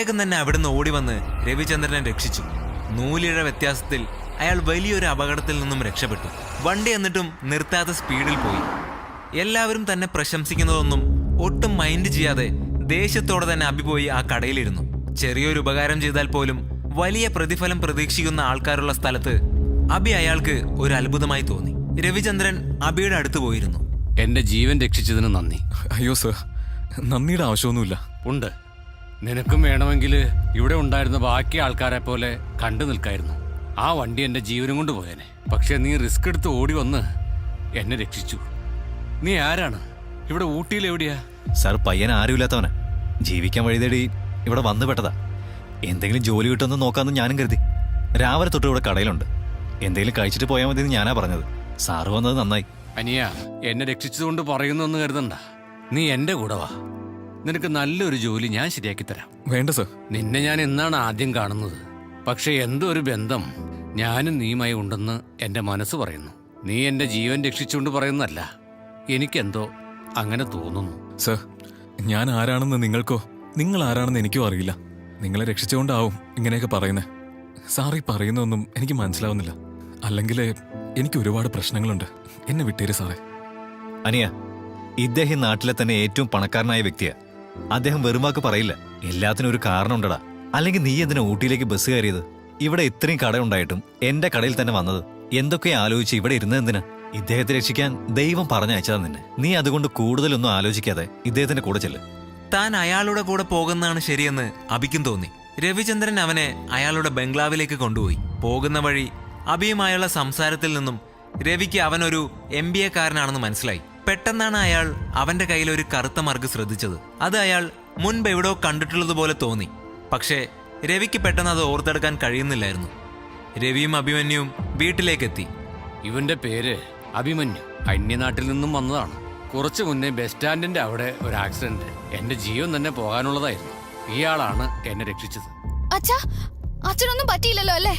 വേഗം തന്നെ അവിടുന്ന് ഓടി വന്ന് രവിചന്ദ്രനെ രക്ഷിച്ചു. നൂലിഴ വ്യത്യാസത്തിൽ അയാൾ വലിയൊരു അപകടത്തിൽ നിന്നും രക്ഷപ്പെട്ടു. വണ്ടി എന്നിട്ടും നിർത്താത്ത സ്പീഡിൽ പോയി. എല്ലാവരും തന്നെ പ്രശംസിക്കുന്നതൊന്നും ഒട്ടും മൈൻഡ് ചെയ്യാതെ ദേഷ്യത്തോടെ തന്നെ അബി പോയി ആ കടയിലിരുന്നു. ചെറിയൊരു ഉപകാരം ചെയ്താൽ പോലും വലിയ പ്രതിഫലം പ്രതീക്ഷിക്കുന്ന ആൾക്കാരുള്ള സ്ഥലത്ത് അബി അയാൾക്ക് ഒരു അത്ഭുതമായി തോന്നി. രവിചന്ദ്രൻ അബിയുടെ അടുത്ത് പോയിരുന്നു. എന്റെ ജീവൻ രക്ഷിച്ചതിന് നന്ദി. അയ്യോ സർ, നന്ദിയുടെ ആവശ്യമൊന്നുമില്ല. ഉണ്ട്. നിനക്കും വേണമെങ്കിൽ ഇവിടെ ഉണ്ടായിരുന്ന ബാക്കി ആൾക്കാരെ പോലെ കണ്ടു നിൽക്കായിരുന്നു. ആ വണ്ടി എന്റെ ജീവനും കൊണ്ട് പോയേനെ. പക്ഷെ നീ റിസ്ക് എടുത്ത് ഓടി വന്ന് എന്നെ രക്ഷിച്ചു. നീ ആരാണ്? ഇവിടെ ഊട്ടിയിൽ എവിടെയാ? സാർ, പയ്യൻ ആരുമില്ലാത്തവനാ. ജീവിക്കാൻ വഴി തേടി ഇവിടെ വന്നു പെട്ടതാ. എന്തെങ്കിലും ജോലി കിട്ടുമെന്ന് നോക്കാമെന്ന് ഞാനും കരുതി. രാവിലെ തൊട്ട് ഇവിടെ കടയിലുണ്ട്. എന്തെങ്കിലും കഴിച്ചിട്ട് പോയാൽ മതി എന്ന് ഞാനാ പറഞ്ഞത്. സാറ് വന്നത് നന്നായി. അനിയ, എന്നെ രക്ഷിച്ചതുകൊണ്ട് പറയുന്നെന്ന് കരുതണ്ട. നീ എന്റെ കൂടെ വാ. നിനക്ക് നല്ലൊരു ജോലി ഞാൻ ശരിയാക്കി തരാം. വേണ്ട സർ. നിന്നെ ഞാൻ എന്നാണ് ആദ്യം കാണുന്നത്. പക്ഷെ എന്തോ ഒരു ബന്ധം ഞാനും നീയുമായി ഉണ്ടെന്ന് എന്റെ മനസ്സ് പറയുന്നു. നീ എന്റെ ജീവൻ രക്ഷിച്ചുകൊണ്ട് പറയുന്നതല്ല, എനിക്കെന്തോ അങ്ങനെ തോന്നുന്നു. സർ, ഞാൻ ആരാണെന്ന് നിങ്ങൾക്കോ നിങ്ങൾ ആരാണെന്ന് എനിക്കോ അറിയില്ല. നിങ്ങളെ രക്ഷിച്ചുകൊണ്ടാവും ഇങ്ങനെയൊക്കെ പറയുന്നത്. സാറി പറയുന്നതൊന്നും എനിക്ക് മനസ്സിലാവുന്നില്ല. അല്ലെങ്കിൽ എനിക്ക് ഒരുപാട് പ്രശ്നങ്ങളുണ്ട്. എന്നെ വിട്ടേര് സാറേ. അനിയ, ഇദ്ദേഹം നാട്ടിലെ തന്നെ ഏറ്റവും പണക്കാരനായ വ്യക്തിയാ. അദ്ദേഹം വെറും വാക്ക് പറയില്ല. എല്ലാത്തിനും ഒരു കാരണം ഉണ്ടടാ. അല്ലെങ്കിൽ നീ എന്തിനാ ഊട്ടിയിലേക്ക് ബസ് കയറിയത്? ഇവിടെ ഇത്രയും കട ഉണ്ടായിട്ടും എന്റെ കടയിൽ തന്നെ വന്നത്? എന്തൊക്കെ ആലോചിച്ച് ഇവിടെ ഇരുന്നത് എന്തിനാ? ഇദ്ദേഹത്തെ രക്ഷിക്കാൻ ദൈവം പറഞ്ഞയച്ചതാ നിന്നെ. നീ അതുകൊണ്ട് കൂടുതലൊന്നും ആലോചിക്കാതെ ഇദ്ദേഹത്തിന്റെ കൂടെ ചെല്ല്. താൻ അയാളുടെ കൂടെ പോകുന്നതാണ് ശരിയെന്ന് അബിക്കും തോന്നി. രവിചന്ദ്രൻ അവനെ അയാളുടെ ബംഗ്ലാവിലേക്ക് കൊണ്ടുപോയി. പോകുന്ന വഴി അബിയുമായുള്ള സംസാരത്തിൽ നിന്നും രവിക്ക് അവനൊരു MBA കാരനാണെന്ന് മനസ്സിലായി. പെട്ടെന്നാണ് അയാൾ അവന്റെ കയ്യിൽ ഒരു കറുത്ത മറുക് ശ്രദ്ധിച്ചത്. അത് അയാൾ മുൻപ് എവിടോ കണ്ടിട്ടുള്ളതുപോലെ തോന്നി. പക്ഷേ രവിക്ക് പെട്ടെന്ന് അത് ഓർത്തെടുക്കാൻ കഴിയുന്നില്ലായിരുന്നു. രവിയും അഭിമന്യുവും വീട്ടിലേക്കെത്തി. ഇവന്റെ പേര് അഭിമന്യു. അന്യനാട്ടിൽ നിന്നും വന്നതാണ്. കുറച്ചു മുന്നേ ബസ് സ്റ്റാൻഡിന്റെ അവിടെ ഒരു ആക്സിഡന്റ്. എന്റെ ജീവൻ തന്നെ പോകാനുള്ളതായിരുന്നു. ഇയാളാണ് എന്നെ രക്ഷിച്ചത്. അച്ഛനൊന്നും പറ്റിയില്ലല്ലോ അല്ലേ?